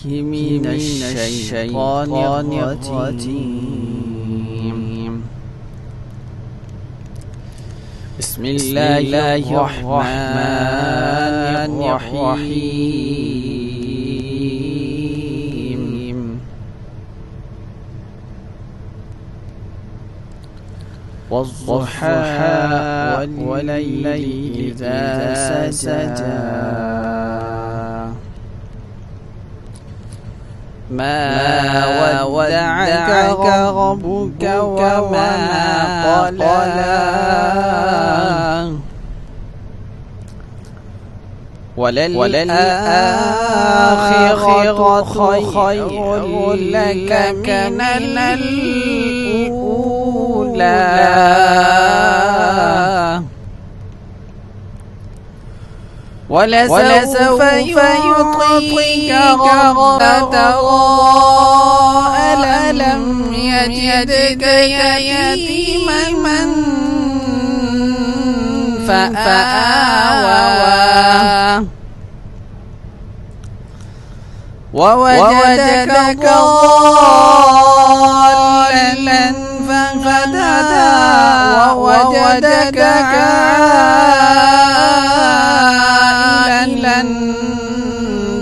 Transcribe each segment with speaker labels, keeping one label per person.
Speaker 1: من الشيطان الرجيم. بسم الله الرحمن الرحيم. والضحى والليل إذا سجى ما ودعك ربك وما قلى وللآخرة خير لك من الأولى ولسوف يعطيك ربك ألم يجدك يتيما فآوى ووجدك ضالا فهدى ووجدك عائلا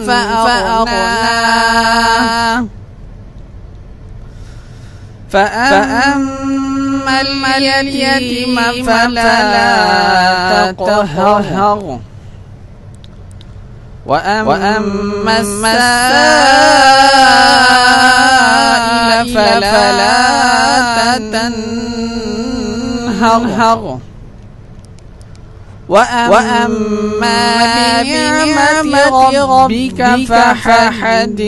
Speaker 1: فأغنى فأما اليتيم فلا تقهر وأما السائل فلا تنهر وأما بنعمة ربك فحدث.